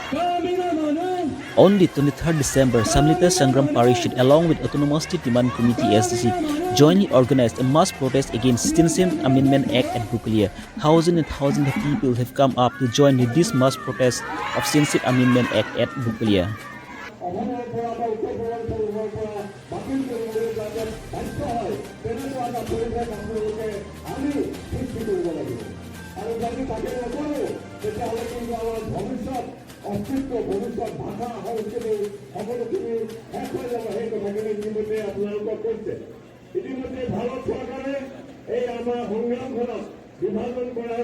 On the 23rd December, Samlita Sangram Parishad along with Autonomous Demand Committee SDC jointly organized a mass protest against Citizenship Amendment Act at Bukulia. Thousands and thousands of people have come up to join in this mass protest of Citizenship Amendment Act at Bukulia. অস্তিত্ব ভবিষ্যৎ ভাষা সংস্কৃতি সকলোখিনি শেষ হৈ যাব সেই কথাখিনি ইতিমধ্যে আপোনালোকক কৈছে ইতিমধ্যে ভাৰত চৰকাৰে এই আমাৰ সংগ্ৰামখনক বিভাজন কৰাৰ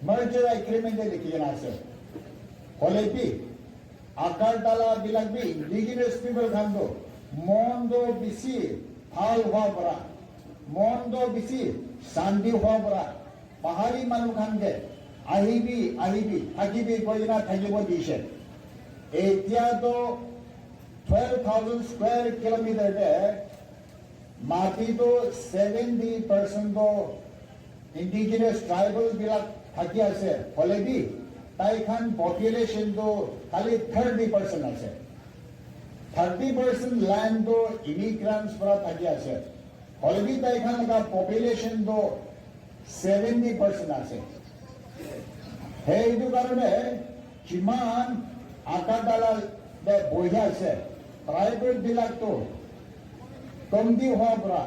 merger agreement আছে হলেপি আকার ডালা বিলাকবি indigenous people খান্দো মন্দ বেশি ভাল হওয়া পরা মন্দ বেশি শান্তি হওয়া পরা পাহাড়ি মানুষ খানকে আহিবি থাকিবি কইনা থাকিব দিছে এতিয়া তো 12,000 স্কয়ার কিলোমিটার মাটি তো 70% তো indigenous tribal বিলাক থাকি আছে হলেবি তাইখান পপুলেশন তো খালি 30% আছে 30% ল্যান্ড তো ইমিগ্রান্টস পৰা থাকি আছে হলেবি তাইখান কা পপুলেশন তো 70% আছে সেইটো কাৰণে কিমান আকাদালা বহি আছে ট্ৰাইবেল বিলাক তো কমতি হোৱাৰ পৰা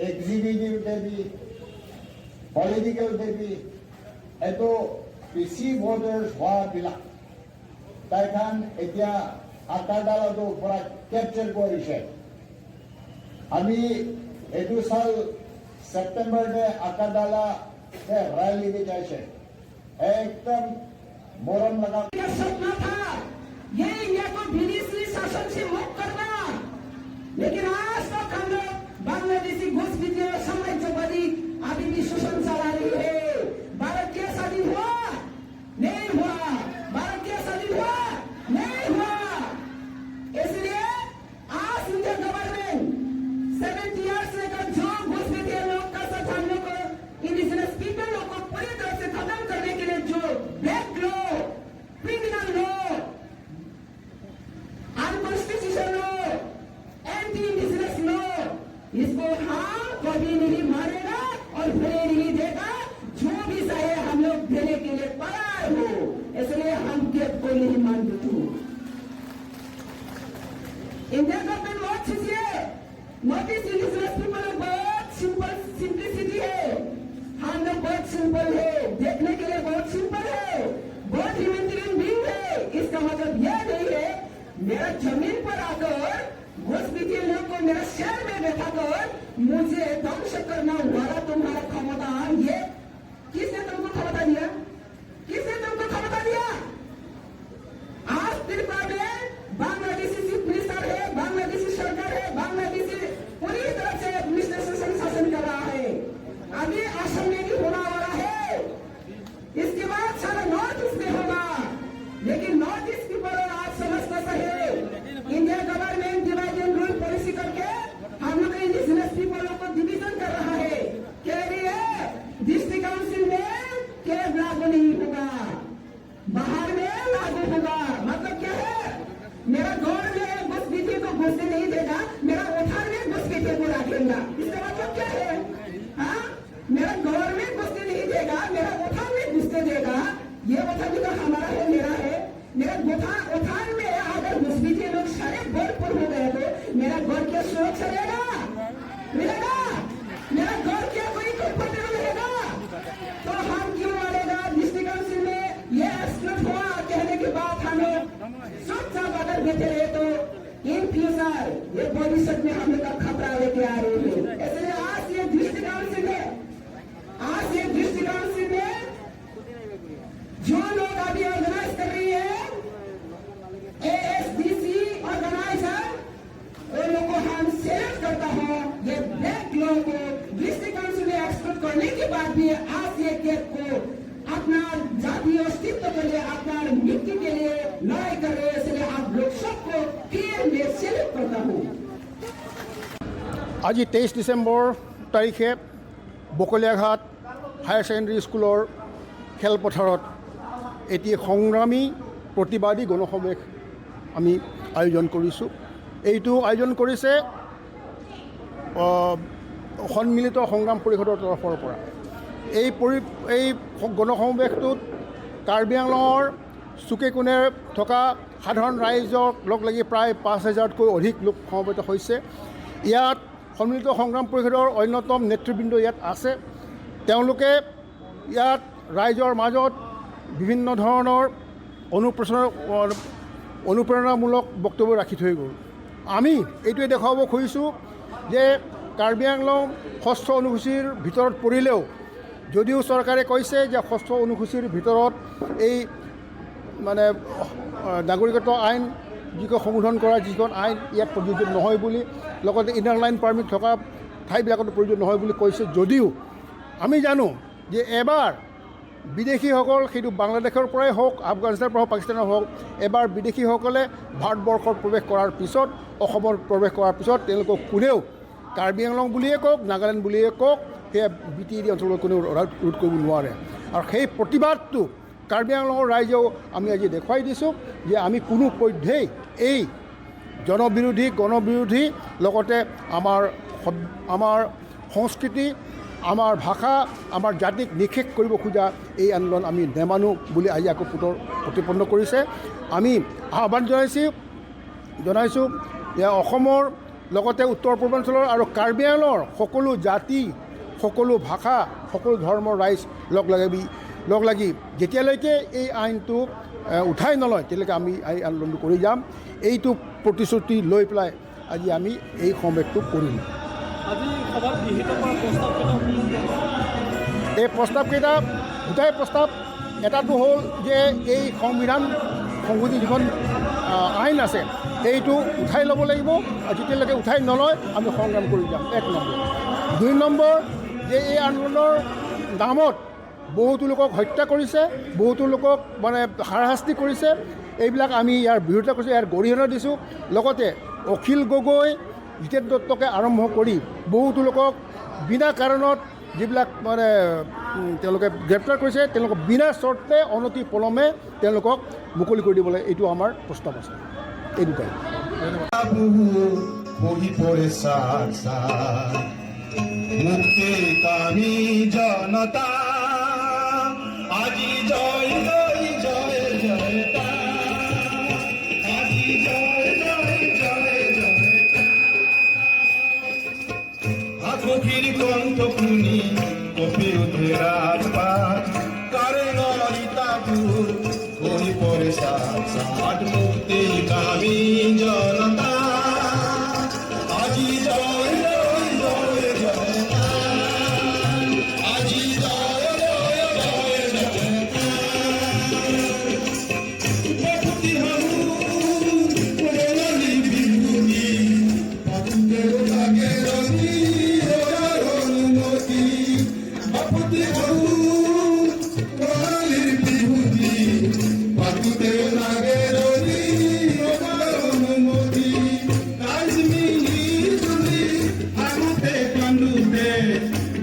এক্সিকিউটিভ দেবি পলিটিক্যাল দেবি এত বেশি ভোটাৰ্স হওয়া বিলাক তাইখান এতিয়া আকাদালাটো পৰা ক্যাপচাৰ কৰিছে আমি এইটো সাল সেপ্টেম্বরতে আকাদালা रैली भी जाए एकदम मोरम लगा सपना था ये इंडिया को विदेशी शासन से मुक्त करना लेकिन आज तक हम लोग बांग्लादेशी घुसपैठी और साम्राज्यवादी अभी भी शोषण चला रही है भारत के शादी हुआ नहीं हुआ भारत के शादी हुआ नहीं हुआ इसलिए आज इंडिया गवर्नमेंट 70 इयर्स लेकर जो घुसपैठी लोग का साथ हम लोग को इंडिजिनस पीपल लोग को पूरी तरह से खत्म करने के लिए जो black law criminal law unconstitutional law anti indigenous law इसको हम कभी नहीं मारेगा और भले नहीं देगा जो भी चाहे हम लोग देने के लिए तैयार हो इसलिए हम को नहीं मानते इंडिया गवर्नमेंट बहुत चीज है नॉर्थ ईस्ट इंडिजिनस पीपल बहुत सिंपलिसिटी है हम लोग बहुत सिंपल है देखने के लिए बहुत सिंपल है बहुत ह्यूमैनिटेरियन बीइंग है इसका मतलब यह नहीं है मेरा जमीन पर आकर घुसपैठी लोग को मेरा शहर में बैठा कर मुझे ध्वंस करना वाला तुम्हारा क्षमता ये किसने तुमको क्षमता दिया किसने तुमको क्षमता दिया आज त्रिपुरा में बांग्लादेशी चीफ मिनिस्टर है बांग्लादेशी सरकार है बांग्लादेशी पूरी तरह से एडमिनिस्ट्रेशन शासन कर रहा है अभी असम में भी होना वाला है इसके बाद सारा नॉर्थ ईस्ट में होगा लेकिन नॉर्थ ईस्ट की पर आज समझता है India government divide and rule policy करके हम लोग इंडिजिनस पीपल को डिवीजन कर रहा है कह रही देगा, मेरा उठान में घुसने देगा, ये उठान भी तो हमारा है, मेरा है। मेरा उठान में अगर घुसपीछे लोग सारे बोलपुर हो गए तो मेरा घर क्या सुरक्षा मिलेगा? मेरा घर क्या कोई कंफर्टेबल रहेगा? तो हम क्यों मारेगा? डिस्ट्रिक्ट काउंसिल में ये एक्सक्लूड हुआ कहने के बाद हम लोग चुपचाप अगर बैठे रहे तो इन फ्यूचर ये भविष्य में हम लोग का खतरा लेके आ रहे हैं। इसलिए आज ये डिस्ट्रिक्ट काउंसिल में जो लोग अभी ऑर्गेनाइज कर रही है ASDC ऑर्गेनाइजर, उन लोगों को हम सेलेक्ट करता हूँ। ये ब्लैक लोगों को डिस्ट्रिक्ट काउंसिल में एक्सपोर्ट करने के बाद भी आज ये केस को अपना जातीय अस्तित्व के लिए, अपना मुक्ति के लिए लड़ाई कर रहे हैं। इसलिए आप लोग सबको फिर मैं सेलेक्ट करता हूँ। আজি 23 ডিচেম্বৰ তাৰিখে বকলীয়াঘাট হায়াৰ ছেকেণ্ডেৰী স্কুলৰ খেলপথাৰত এটি সংগ্ৰামী প্ৰতিবাদী গণসমাৱেশ আমি আয়োজন কৰিছোঁ। এইটো আয়োজন কৰিছে সন্মিলিত সংগ্ৰাম পৰিষদৰ তৰফৰ পৰা। এই গণসমাৱেশটোত কাৰ্বি আংলঙৰ চুকে কোণে থকা সাধাৰণ ৰাইজক লগ লাগি প্ৰায় ৫,০০০তকৈ অধিক লোক সমবেত হৈছে। ইয়াত সন্মিলিত সংগ্ৰাম পৰিষদৰ অন্যতম নেতৃবৃন্দ ইয়াত আছে। তেওঁলোকে ইয়াত ৰাইজৰ মাজত বিভিন্ন ধৰণৰ অনুপ্ৰেৰণামূলক বক্তব্য ৰাখি থৈ গ'ল। আমি এইটোৱে দেখুৱাব খুজিছোঁ যে কাৰ্বি আংলং ষষ্ঠ অনুসূচীৰ ভিতৰত পৰিলেও যদিও চৰকাৰে কৈছে যে ষষ্ঠ অনুসূচীৰ ভিতৰত এই মানে নাগৰিকত্ব আইন যিখন সংশোধন কৰা যিখন আইন ইয়াত প্ৰযোজ্য নহয় বুলি, লগতে ইনাৰ লাইন পাৰ্মিট থকা ঠাইবিলাকতো প্ৰযোজ্য নহয় বুলি কৈছে। যদিও আমি জানো যে এবাৰ বিদেশীসকল, সেইটো বাংলাদেশৰ পৰাই হওক, আফগানিস্তানৰ পৰা হওক, পাকিস্তানৰ হওক, এবাৰ বিদেশীসকলে ভাৰতবৰ্ষত প্ৰৱেশ কৰাৰ পিছত, অসমত প্ৰৱেশ কৰাৰ পিছত তেওঁলোকক কোনেও কাৰ্বি আংলং বুলিয়ে কওক, নাগালেণ্ড বুলিয়ে কওক, সেয়া BTED অঞ্চলত কোনেও ৰোধ কৰিব নোৱাৰে। আৰু সেই প্ৰতিবাদটো কাৰ্বি আংলঙৰ ৰাইজেও আমি আজি দেখুৱাই দিছোঁ যে আমি কোনোপধ্যেই এই গণবিৰোধী লগতে আমাৰ সংস্কৃতি, আমাৰ ভাষা, আমাৰ জাতিক নিষেধ কৰিব খোজা এই আন্দোলন আমি নেমানো বুলি আজি আকৌ প্ৰতিপন্ন কৰিছে। আমি আহ্বান জনাইছোঁ যে অসমৰ লগতে উত্তৰ পূৰ্বাঞ্চলৰ আৰু কাৰ্বি আংলঙৰ সকলো জাতি, সকলো ভাষা, সকলো ধৰ্মৰ ৰাইজ লগ লাগি যেতিয়ালৈকে এই আইনটো উঠাই নলয় তেতিয়ালৈকে আমি এই আন্দোলনটো কৰি যাম। এইটো প্ৰতিশ্ৰুতি লৈ পেলাই আজি আমি এই সমাৱেশটো কৰিম। এই প্ৰস্তাৱকেইটা দুটাই প্ৰস্তাৱ। এটাটো হ'ল যে এই সংবিধান সংশোধনী যিখন আইন আছে এইটো উঠাই ল'ব লাগিব, আৰু যেতিয়ালৈকে উঠাই নলয় আমি সংগ্ৰাম কৰি যাম। 1 নম্বৰ। 2 নম্বৰ, যে এই আন্দোলনৰ নামত বহুতো লোকক হত্যা কৰিছে, বহুতো লোকক মানে হাৰাশাস্তি কৰিছে। এইবিলাক আমি ইয়াৰ বিৰোধিতা কৰিছোঁ, ইয়াৰ গৰিহণা দিছোঁ। লগতে অখিল গগৈ, জিতেন দত্তকে আৰম্ভ কৰি বহুতো লোকক বিনা কাৰণত যিবিলাক মানে তেওঁলোকে গ্ৰেপ্তাৰ কৰিছে, তেওঁলোকক বিনা চৰ্তে অনতি পলমে তেওঁলোকক মুকলি কৰি দিবলৈ এইটো আমাৰ প্ৰস্তাৱ আছে। এই দুটাই মুক্তিকামী জনতা আজি জয় জয় জয় জয়তা, আজি জয় জয় জয় জয়তা। আখোখির কণ্ঠ শুনি কপি উঠে রাজপাট, কারণ রীতাপুর হই পরে সাত মুক্তিকামী জনতা আজি জয় জয় জয় জয়তা, আজি জয় জয় জয় জয়তা। বাপুতি হামু প্রণালী বিভূতি, বাপুতের লাগে রনি রোজার অনুমতি। বাপুতি হামু প্রণালীর বিভূতি, বাপুতের লাগে রনি রোজার অনুমতি। কাশ্মীরি চুলি হাতে কান্দুতে,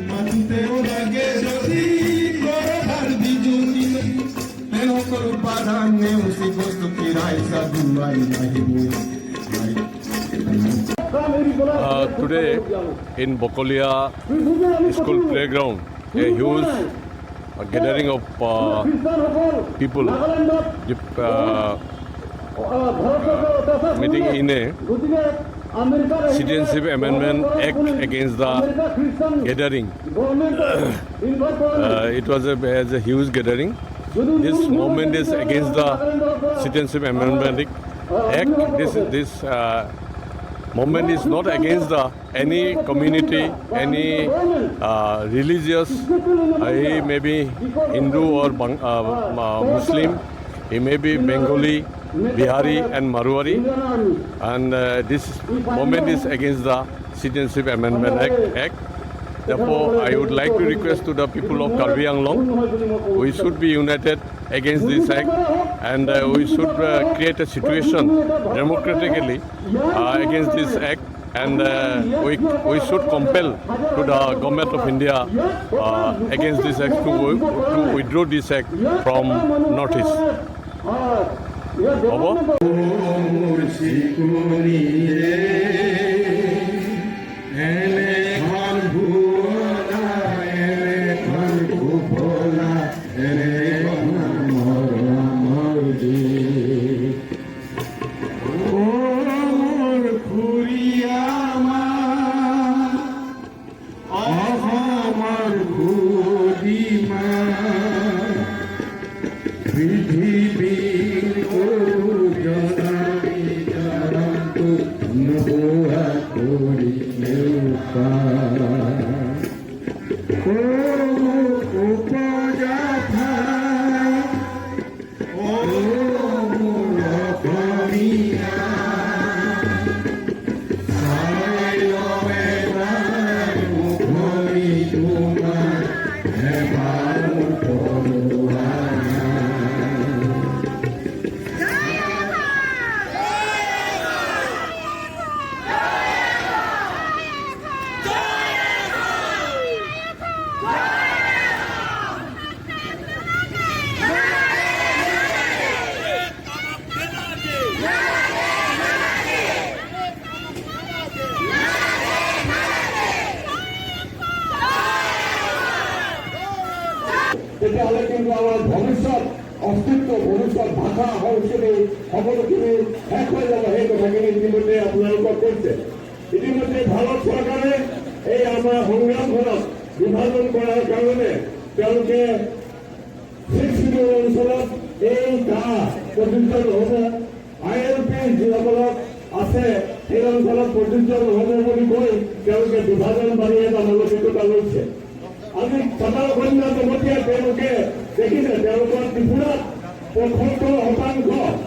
মাতুতেও লাগে যদি করোনার বিজুতি। তেনকর উপাদান নেউসি বস্তু কিরাই সাধুয়াই নাহিবো। Today in Bokolia School playground, a huge gathering of people meeting in a Citizenship Amendment Act against the gathering. It was a huge gathering. This movement is against the Citizenship Amendment Act. This movement is not against any community, any religious. He may be Hindu or Muslim. He may be Bengali, Bihari and Marwari. And this movement is against the Citizenship Amendment Act. Therefore, I would like to request to the people of Karbi Anglong, we should be united against this act, and we should create a situation democratically against this act, and we should compel to the government of India against this act to withdraw this act from Northeast. Over. তেতিয়াহ'লে কিন্তু আমাৰ ভৱিষ্যত অস্তিত্ব ভৱিষ্যত ভাষা সংস্কৃতি সকলোখিনি শেষ হৈ যাব। সেই কথাখিনি ইতিমধ্যে আপোনালোকক কৈছে। ইতিমধ্যে ভাৰত চৰকাৰে এই আমাৰ সংগ্ৰামখনক বিভাজন কৰাৰ কাৰণে তেওঁলোকে 6 শিডিউল অঞ্চলত এই কাহ প্ৰযোজ্য নহ'ব, ILP যিসকলক আছে সেই অঞ্চলত প্ৰযোজ্য নহ'ব বুলি কৈ তেওঁলোকে বিভাজন বাঢ়ি এটা মানসিকতা লৈছে। আজি চাতাল কন্যা জগতীয়া তেওঁলোকে দেখিছে তেওঁলোকৰ ত্ৰিপুৰাত 75%